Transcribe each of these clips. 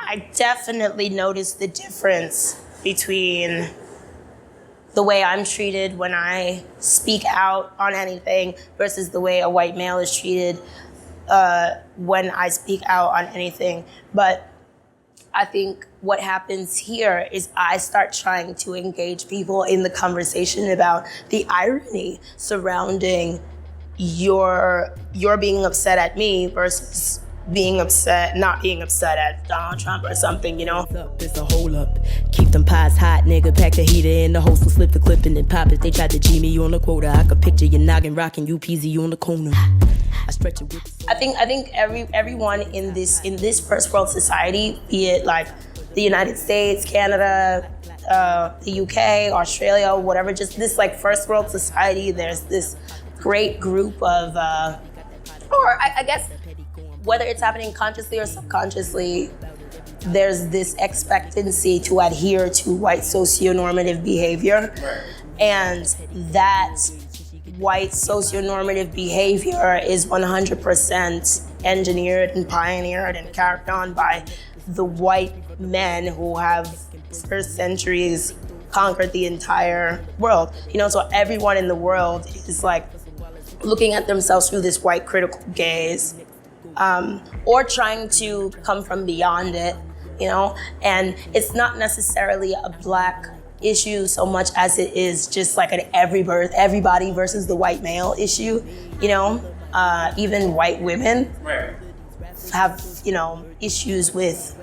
I definitely noticed the difference between the way I'm treated when I speak out on anything versus the way a white male is treated when I speak out on anything. But I think what happens here is I start trying to engage people in the conversation about the irony surrounding your being upset at me versus not being upset at Donald Trump or something, you know? It's a hold up. Keep them pies hot, nigga. Pack the heater in the host will slip the clip and then pop it. They tried to G me on the quota. I could picture your noggin rocking you peasy on the corner. I stretch it with I think everyone in this first world society, be it like the United States, Canada, the UK, Australia, whatever, just this like first world society, there's this great group of, or I guess, whether it's happening consciously or subconsciously, there's this expectancy to adhere to white socio-normative behavior. And that white socio-normative behavior is 100% engineered and pioneered and carried on by the white men who have for centuries conquered the entire world. You know, so everyone in the world is like looking at themselves through this white critical gaze, or trying to come from beyond it, you know? And it's not necessarily a Black issue so much as it is just like an everybody versus the white male issue, you know? Even white women have, you know, issues with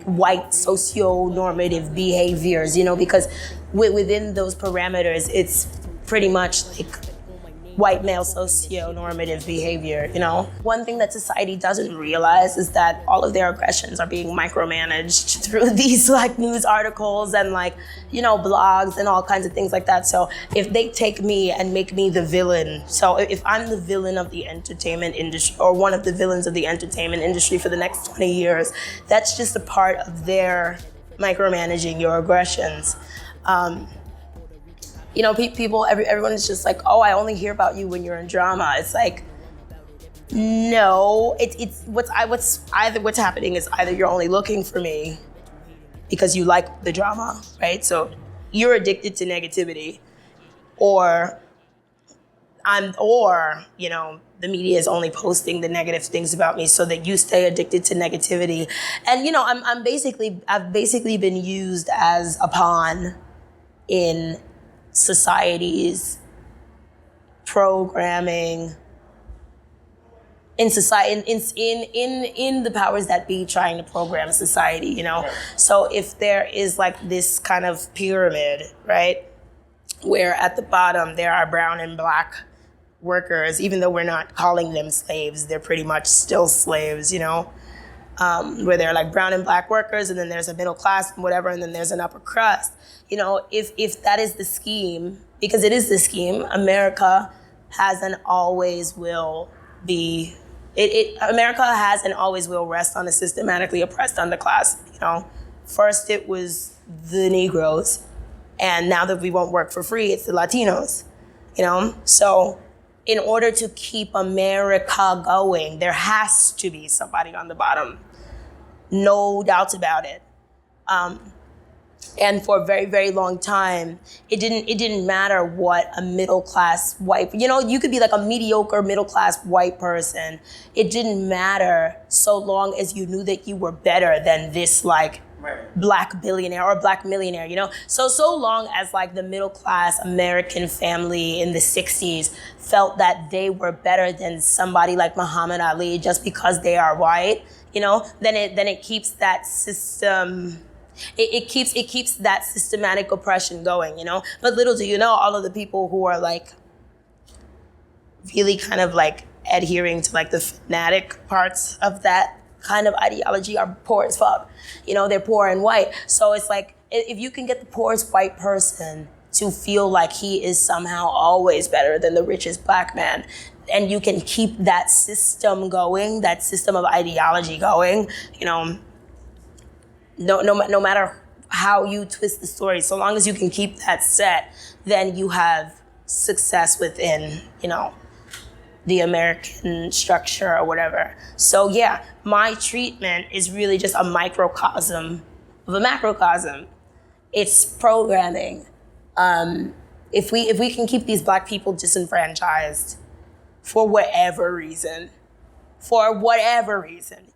white socio-normative behaviors, you know, because within those parameters, it's pretty much like white male socio-normative behavior, you know? One thing that society doesn't realize is that all of their aggressions are being micromanaged through these like news articles and like, you know, blogs and all kinds of things like that. So if they take me and make me the villain, so if I'm the villain of the entertainment industry or one of the villains of the entertainment industry for the next 20 years, that's just a part of their micromanaging your aggressions. You know, everyone is just like, oh, I only hear about you when you're in drama. It's like, no, what's happening is either you're only looking for me because you like the drama, right? So you're addicted to negativity, or you know, the media is only posting the negative things about me so that you stay addicted to negativity. And you know, I've basically been used as a pawn in society's programming, in society, in the powers that be trying to program society, you know? So if there is like this kind of pyramid, right, where at the bottom there are brown and Black workers, even though we're not calling them slaves, they're pretty much still slaves, you know? Where they're like brown and Black workers, and then there's a middle class and whatever, and then there's an upper crust. You know, if that is the scheme, because it is the scheme, America has and always will be, America has and always will rest on a systematically oppressed underclass, you know? First it was the Negroes, and now that we won't work for free, it's the Latinos, you know? So in order to keep America going, there has to be somebody on the bottom. No doubts about it. And for a very, very long time, it didn't matter what a middle class white, you know, you could be like a mediocre middle class white person. It didn't matter so long as you knew that you were better than this like Black billionaire or Black millionaire, you know? So long as like the middle class American family in the 60s felt that they were better than somebody like Muhammad Ali just because they are white, you know, then it keeps that system, it keeps that systematic oppression going, you know? But little do you know, all of the people who are like really kind of like adhering to like the fanatic parts of that kind of ideology are poor as fuck. You know, they're poor and white. So it's like, if you can get the poorest white person to feel like he is somehow always better than the richest Black man, and you can keep that system going, that system of ideology going, you know, no matter how you twist the story, so long as you can keep that set, then you have success within, you know, the American structure or whatever. So yeah, my treatment is really just a microcosm of a macrocosm. It's programming. If we can keep these Black people disenfranchised for whatever reason,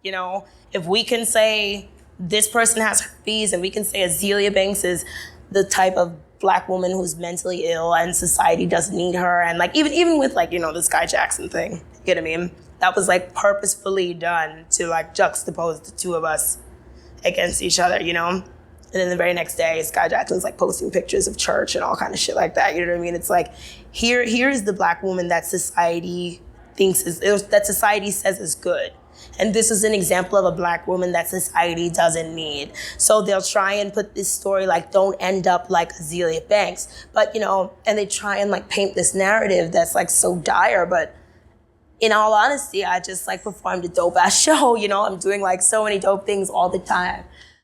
you know, if we can say this person has herpes and we can say Azealia Banks is the type of Black woman who's mentally ill and society doesn't need her, and like even with like, you know, the Skai Jackson thing, you get what I mean? That was like purposefully done to like juxtapose the two of us against each other, you know? And then the very next day, Skai Jackson's like posting pictures of church and all kind of shit like that, you know what I mean? It's like, here's the Black woman that society that society says is good. And this is an example of a Black woman that society doesn't need. So they'll try and put this story like, don't end up like Azealia Banks. But, you know, and they try and like paint this narrative that's like so dire. But in all honesty, I just like performed a dope ass show. You know, I'm doing like so many dope things all the time.